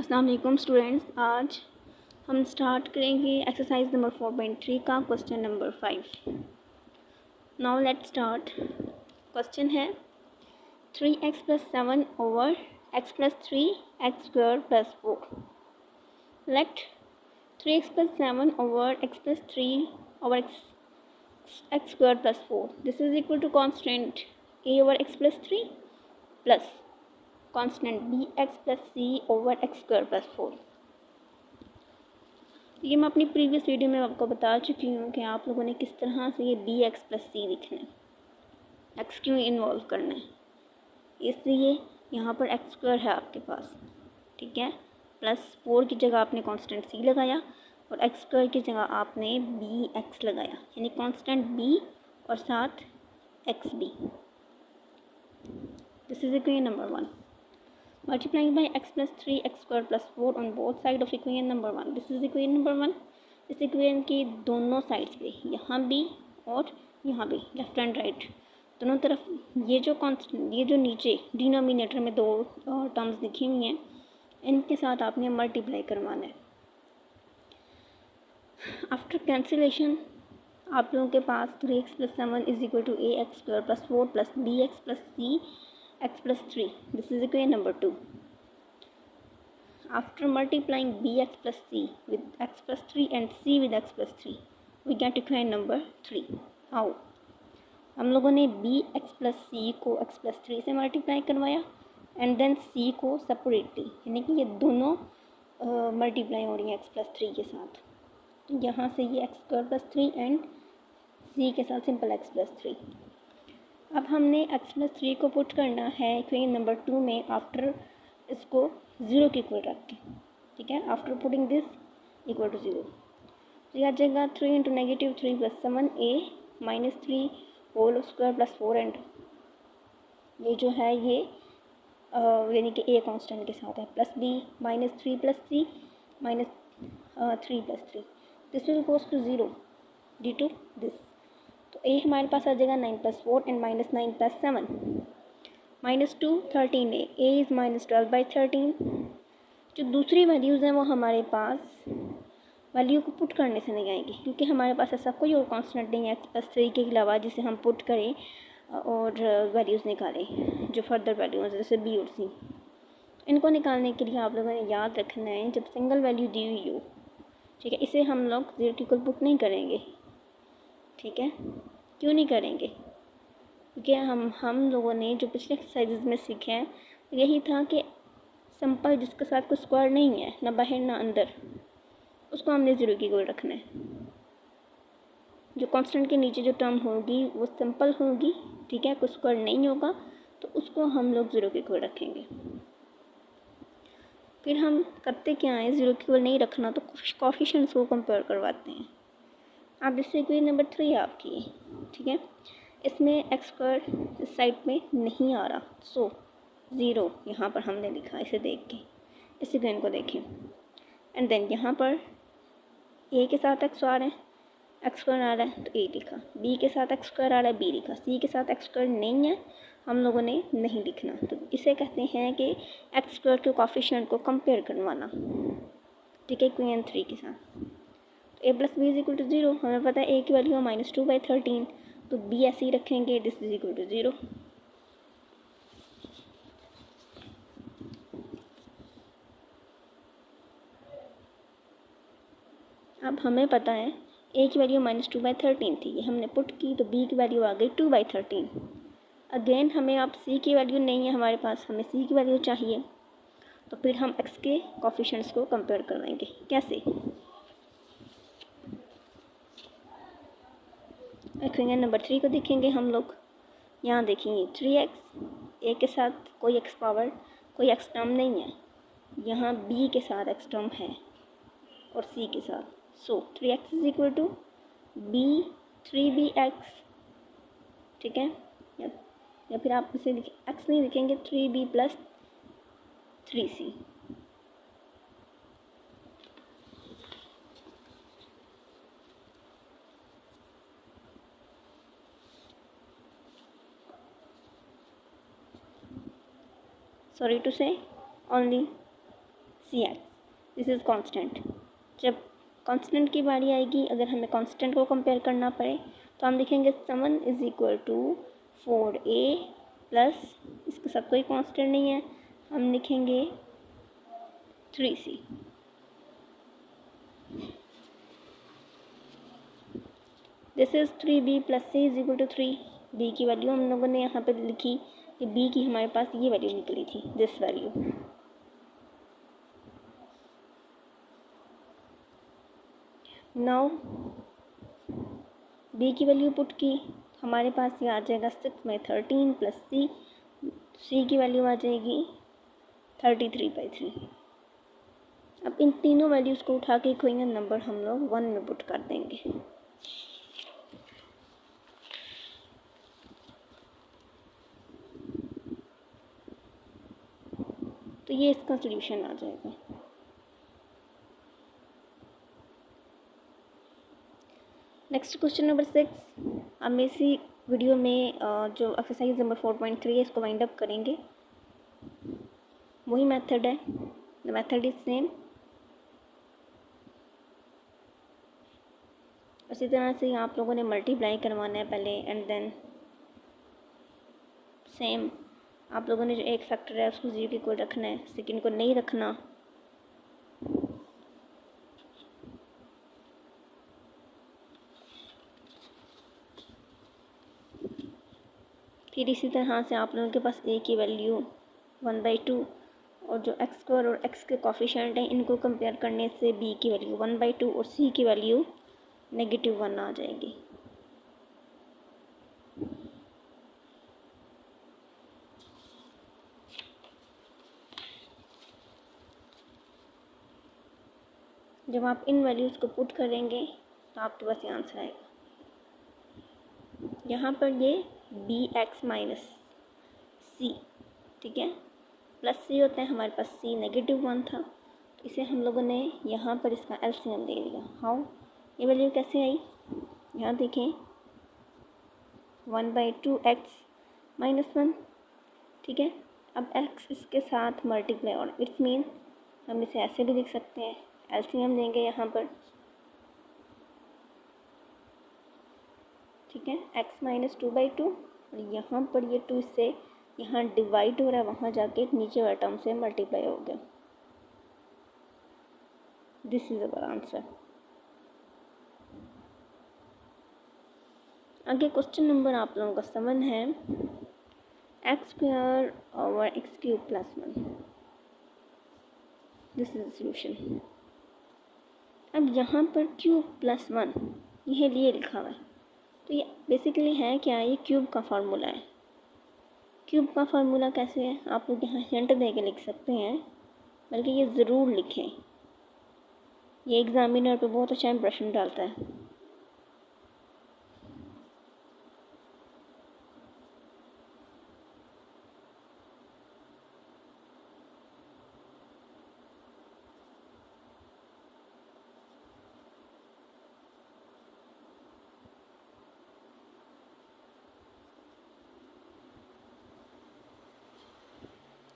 अस्सलाम वालेकुम स्टूडेंट्स, आज हम स्टार्ट करेंगे एक्सरसाइज नंबर 4.3 का question number 5। Now let's start. Question है 3x + 7 over x + 3x² + 4। Let 3x + 7 over x + 3 over x² + 4 this is equal to constant a over x + 3 plus constant bx + c over x² + 4। ये मैं अपनी previous video में आपको बता चुकी हूँ कि आप लोगों ने किस तरह से ये bx + c लिखना है, x क्यों इन्वॉल्व करना है। इसलिए यहाँ पर x² है आपके पास, ठीक है, प्लस 4 की जगह आपने कांस्टेंट c लगाया और x² की जगह आपने bx लगाया, यानी कांस्टेंट b और साथ xb। This is equation number 1। Multiplying by x + 3x² + 4 on both sides of equation number 1। This is equation number 1। इस इक्वेशन की दोनों साइड्स पे, यहाँ भी और यहाँ भी, लेफ्ट एंड राइट दोनों तरफ, ये जो नीचे डिनोमिनेटर में दो टर्म्स लिखी हुई हैं, इनके साथ आपने मल्टीप्लाई करवाना है। आफ्टर कैंसिलेशन आप लोगों के पास 3x + 7 is equal to ax² + 4 plus bx + c x + 3। This is equation number 2। After multiplying bx + c with x + 3 and c with x + 3, we get equation number 3। How? हम लोगों ने bx + c को x + 3 से multiply करवाया and then c को separately, यानी कि ये दोनों मल्टीप्लाई हो रही हैं x + 3 के साथ। यहाँ से ये x² + 3 एंड c के साथ सिंपल x + 3। अब हमने x + 3 को पुट करना है इक्वेशन नंबर 2 में, आफ्टर इसको 0 के इक्वल रख के, ठीक है। After putting this equal to 0 तो यह आ जाएगा 3 × -3 + 7a - 3 होल स्क्वायर + 4 एंड ये जो है ये यानी कि a कांस्टेंट के साथ है, plus b -3 + c -3 + 3 this will goes to 0 due to this. तो a हमारे पास आ जाएगा 9 + 4 एंड -9 + 7 -2 13a इज़ -12/13। जो दूसरी वैल्यूज़ हैं वो हमारे पास वैल्यू को पुट करने से नहीं आएगी, क्योंकि हमारे पास ऐसा कोई और कांस्टेंट नहीं है x + 3 के अलावा जिसे हम पुट करें और वैल्यूज़ निकालें, जो फर्दर वैल्यूज़ जैसे b और c। इनको निकालने के लिए आप लोगों ने याद रखना है, जब सिंगल वैल्यू दी हुई हो, ठीक है, इसे हम लोग 0 के इक्वल पुट नहीं करेंगे, ठीक है। क्यों नहीं करेंगे? क्योंकि हम लोगों ने जो पिछले एक्सरसाइजेज में सीखे हैं यही था कि सिंपल जिसके साथ कोई स्क्वायर नहीं है, ना बाहर ना अंदर, उसको हमने 0 की इक्वल रखना है। जो कांस्टेंट के नीचे जो टर्म होगी वो सिंपल होगी, ठीक है, कोई स्क्वायर नहीं होगा तो उसको हम लोग 0 की इक्वल रखेंगे। फिर हम करते क्या है, 0 की इक्वल नहीं रखना तो कोफिशिएंट्स को कंपेयर करवाते हैं। अब जैसे इक्वेशन नंबर 3 आपकी, ठीक है, इसमें x² इस साइड में नहीं आ रहा, सो 0 यहाँ पर हमने लिखा इसे देख के, इस इक्वेशन को देखें एंड देन यहाँ पर a के साथ x आ रहा है, x² आ रहा है तो a लिखा, b के साथ x² आ रहा है b लिखा, c के साथ x² नहीं है हम लोगों ने नहीं लिखना, तो इसे कहते हैं कि x² के कोफिशिएंट को कंपेयर करवाना, ठीक है, इक्वेशन 3 के साथ। a + b is equal to 0, हमें पता है a की वैल्यू है -2/13, तो b ऐसे ही रखेंगे, दिस इज इक्वल टू 0। अब हमें पता है a की वैल्यू -2/13 थी, ये हमने पुट की तो b की वैल्यू आ गई 2/13। अगेन हमें अब c की वैल्यू नहीं है हमारे पास, हमें c की वैल्यू चाहिए, तो फिर हम x के कोफिशिएंट्स को कंपेयर करवाएंगे। कैसे? इक्वेशन नंबर 3 को देखेंगे हम लोग, यहाँ देखेंगे 3x, a के साथ कोई x पावर कोई x टर्म नहीं है, यहाँ b के साथ x टर्म है और c के साथ, so 3x is equal to b 3bx, ठीक है, या फिर आप इसे x नहीं लिखेंगे 3b + 3c। Sorry to say, only C X, this is constant. जब कांस्टेंट की बारी आएगी, अगर हमें कांस्टेंट को कंपेयर करना पड़े तो हम लिखेंगे समन is equal to 4a plus, इसके साथ कोई कांस्टेंट नहीं है, हम लिखेंगे 3c। This is 3b plus c is equal to 3। b की वैल्यू हम लोगों ने यहाँ पे लिखी कि b की हमारे पास ये वैल्यू निकली थी, दिस वैल्यू। नाउ b की वैल्यू पुट की, हमारे पास ये आ जाएगा 6/13 प्लस c की वैल्यू आ जाएगी 33/3। अब इन तीनों वैल्यूज़ को उठा के कोई नंबर हम लोग 1 में पुट कर देंगे। तो ये इसका सॉल्यूशन आ जाएगा। Next question number 6। हम इसी वीडियो में जो एक्सरसाइज नंबर 4.3 है इसको वाइंड अप करेंगे। वही मेथड है, द मेथड इज सेम। उसी तरह से आप लोगों ने मल्टीप्लाई करवाना है पहले, एंड देन सेम आप लोगों ने जो एक फैक्टर है उसको 0 के इक्वल रखना है, सेकंड को नहीं रखना। फिर इसी तरह से आप लोगों के पास a की वैल्यू 1/2 और जो x² और x के कॉफिशेंट हैं इनको कंपेयर करने से b की वैल्यू 1/2 और c की वैल्यू -1 आ जाएगी। जब आप इन वैल्यूज़ को पुट करेंगे तो आपके पास ये आंसर आएगा। यहाँ पर ये bx माइनस सी, ठीक है, प्लस सी होता है, हमारे पास c -1 था, तो इसे हम लोगों ने यहाँ पर इसका एलसीएम ले लिया। हाउ, ये वैल्यू कैसे आई, यहाँ देखें 1/2 x माइनस 1, ठीक है। अब x इसके साथ मल्टीप्लाई, और इट्स मीन हम इसे ऐसे भी लिख सकते हैं, एलसीएम लेंगे यहाँ पर, ठीक है, x माइनस 2/2, और यहाँ पर ये 2 इससे यहाँ डिवाइड हो रहा है, वहाँ जाके नीचे वाले टर्म से मल्टीप्लाई हो गया। This is our answer. आगे क्वेश्चन नंबर आप लोगों का 7 है, x² over x³ plus 1। This is the solution. अब यहाँ पर क्यूब प्लस 1 यह लिए लिखा हुआ है, तो ये बेसिकली है क्या, ये क्यूब का फार्मूला है। क्यूब का फार्मूला कैसे है, आप लोग यहाँ हिंट दे के लिख सकते हैं, बल्कि ये ज़रूर लिखें, ये एग्जामिनर पे बहुत अच्छा इंप्रेशन डालता है।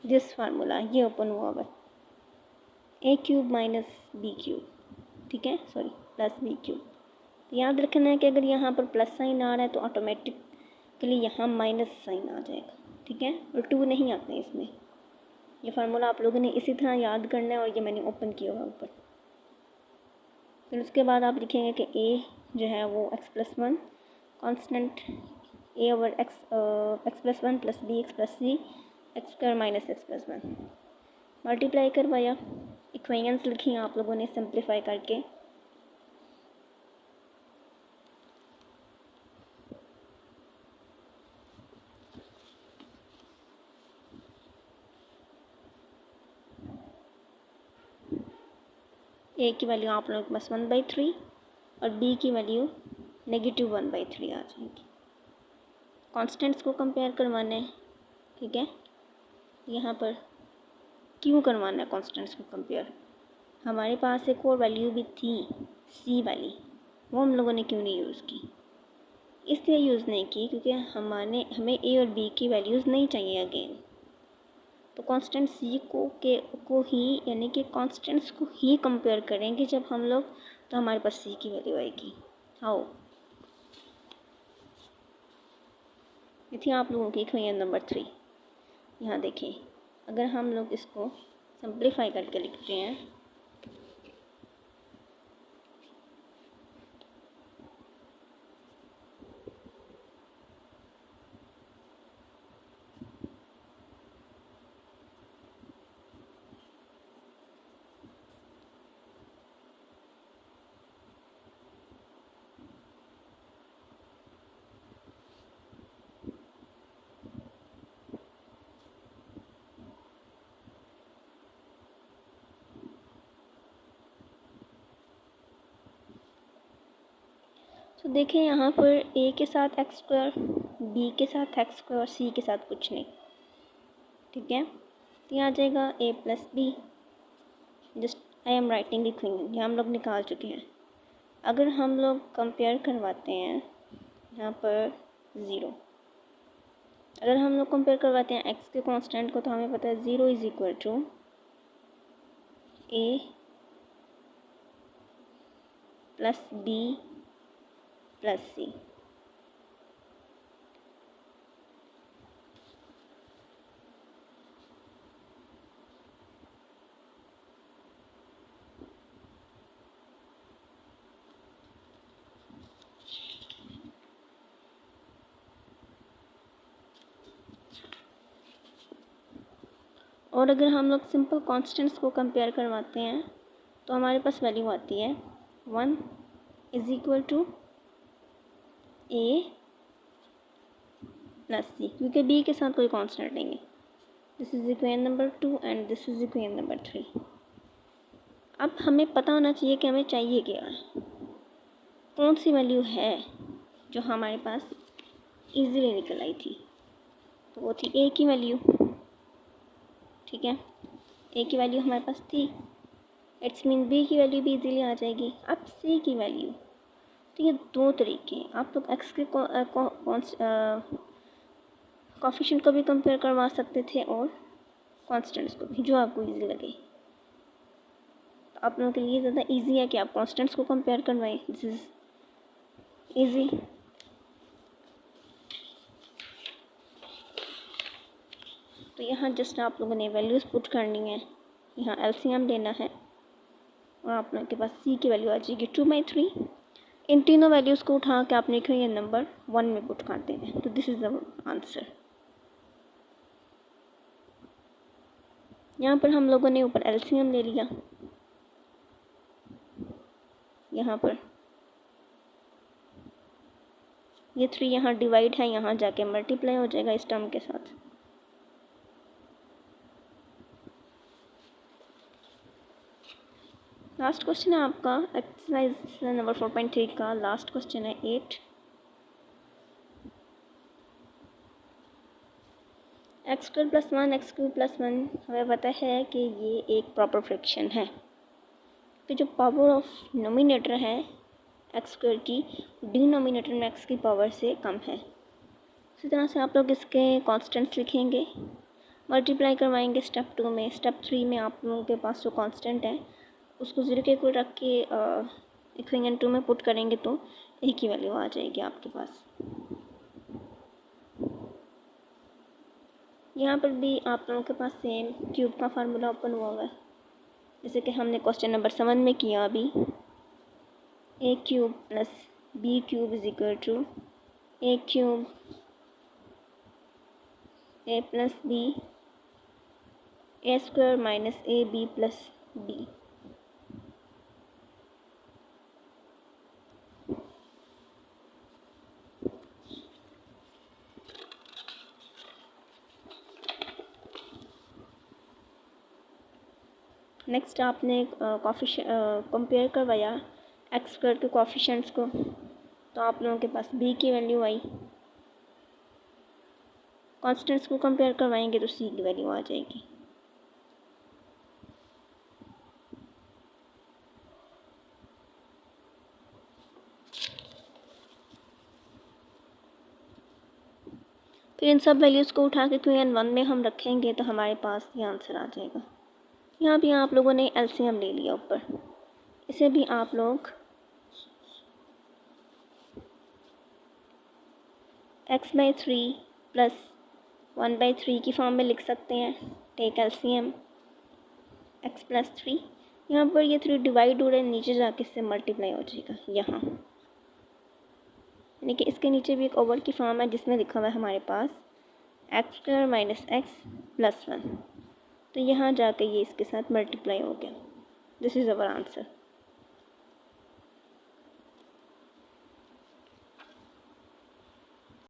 दिस फार्मूला ये ओपन हुआ हुआ है, a³ माइनस b³, ठीक है, सॉरी प्लस b³। तो याद रखना है कि अगर यहाँ पर प्लस साइन आ रहा है तो ऑटोमेटिकली यहाँ माइनस साइन आ जाएगा, ठीक है, और 2 नहीं आते हैं इसमें। ये फार्मूला आप लोगों ने इसी तरह याद करना है, और ये मैंने ओपन किया हुआ ऊपर। फिर उसके बाद आप लिखेंगे कि a जो है वो x+1 constant, a over x+1 plus bx plus c x² minus x+1 multiply करवाया, इक्वेशंस लिखी आप लोगों ने सिंप्लीफाई करके। a की वैल्यू आप लोगों के पास 1/3 और b की वैल्यू -1/3 आ जाएगी। कॉन्स्टेंट्स को कंपेयर करवाना है, ठीक है, यहाँ पर क्यों करवाना है कॉन्स्टेंट्स को कंपेयर, हमारे पास एक और वैल्यू भी थी सी वाली, वो हम लोगों ने क्यों नहीं यूज़ की, इसलिए यूज़ नहीं की क्योंकि हमें ए और बी की वैल्यूज़ नहीं चाहिए अगेन। तो कांस्टेंट सी को ही यानी कि कांस्टेंट्स को ही कंपेयर करेंगे जब हम लोग, तो हमारे पास सी की वैल्यू आएगी। हाउ, ये थी आप लोगों की इक्वेशन नंबर 3। यहाँ देखें, अगर हम लोग इसको सिंप्लीफाई करके लिखते हैं तो देखें यहाँ पर ए के साथ एक्स स्क्वायर, बी के साथ एक्स स्क्वायर और सी के साथ कुछ नहीं, ठीक है। तो यहाँ आ जाएगा A plus B, just I am writing equation, यहाँ हम लोग निकाल चुके हैं। अगर हम लोग कंपेयर करवाते हैं यहाँ पर 0, अगर हम लोग कंपेयर करवाते हैं एक्स के कांस्टेंट को, तो हमें पता है 0 is equal to A plus B plus C. और अगर हम लोग सिंपल कांस्टेंट्स को कंपेयर करवाते हैं तो हमारे पास वैल्यू आती है 1 is equal to A plus C, क्योंकि बी के साथ कोई कांस्टेंट नहीं है। This is equation number 2 and this is equation number 3। अब हमें पता होना चाहिए कि हमें चाहिए क्या है, कौन सी वैल्यू है जो हमारे पास इजीली निकल आई थी। तो वो थी ए की वैल्यू, ठीक है, ए की वैल्यू हमारे पास थी। इट्स मीन बी की वैल्यू भी इजीली आ जाएगी। अब सी की वैल्यू, तो ये दो तरीके हैं, आप लोग एक्स के कोफिशिएंट को भी कंपेयर करवा सकते थे और कांस्टेंट्स को भी, जो आपको इजी लगे। तो आप लोगों के लिए ज़्यादा इजी है कि आप कांस्टेंट्स को कंपेयर करवाएं, दिस इज़ इजी। तो यहाँ जस्ट आप लोगों ने वैल्यूज़ पुट करनी है, यहाँ एलसीएम लेना है और आप लोगों के पास सी की वैल्यू आ जाएगी 2/3। इन तीनों वैल्यूज़ को उठा के आपने ये नंबर 1 में पुट कर देना है। तो दिस इज़ द आंसर। यहाँ पर हम लोगों ने ऊपर एलसीएम ले लिया, यहाँ पर ये 3 यहाँ डिवाइड है, यहाँ जाके मल्टीप्लाई हो जाएगा इस टर्म के साथ। लास्ट क्वेश्चन है आपका एक्सरसाइज नंबर 4.3 का लास्ट क्वेश्चन है 8। X square plus 1 x cube plus 1 हमें पता है कि ये एक प्रॉपर फ्रैक्शन है, कि जो पावर ऑफ नोमिनेटर है एक्स स्क्वायर की, डिनोमिनेटर में एक्स की पावर से कम है। इसी तरह से आप लोग इसके कांस्टेंट्स लिखेंगे, मल्टीप्लाई करवाएंगे स्टेप 2 में। स्टेप 3 में आप लोगों के पास जो कांस्टेंट है उसको 0 के इक्वल रख के इक्वेशन 2 में पुट करेंगे तो ए की वैल्यू आ जाएगी आपके पास। यहाँ पर भी आप लोगों के पास सेम क्यूब का फार्मूला ओपन हुआ है, जैसे कि हमने क्वेश्चन नंबर 7 में किया अभी। A cube plus B cube is equal to A cube A plus B A square minus A B plus B. Next आपने कंपेयर करवाया एक्स स्क्वायर के कोफिशिएंट्स को, तो आप लोगों के पास बी की वैल्यू आई। कांस्टेंट्स को कंपेयर करवाएंगे तो सी की वैल्यू आ जाएगी। फिर इन सब वैल्यूज़ को उठा के Qn1 में हम रखेंगे तो हमारे पास ये आंसर आ जाएगा। यहाँ भी आप लोगों ने एलसीएम ले लिया ऊपर, इसे भी आप लोग x/3 प्लस 1/3 की फॉर्म में लिख सकते हैं। टेक एलसीएम x प्लस 3, यहाँ पर ये 3 डिवाइड हो रहा है, नीचे जाके इससे मल्टीप्लाई हो जाएगा यहाँ, यानी कि इसके नीचे भी एक ओवर की फॉर्म है जिसमें लिखा हुआ है हमारे पास x² - x + 1, तो यहाँ जाके ये इसके साथ मल्टीप्लाई हो गया। This is our answer.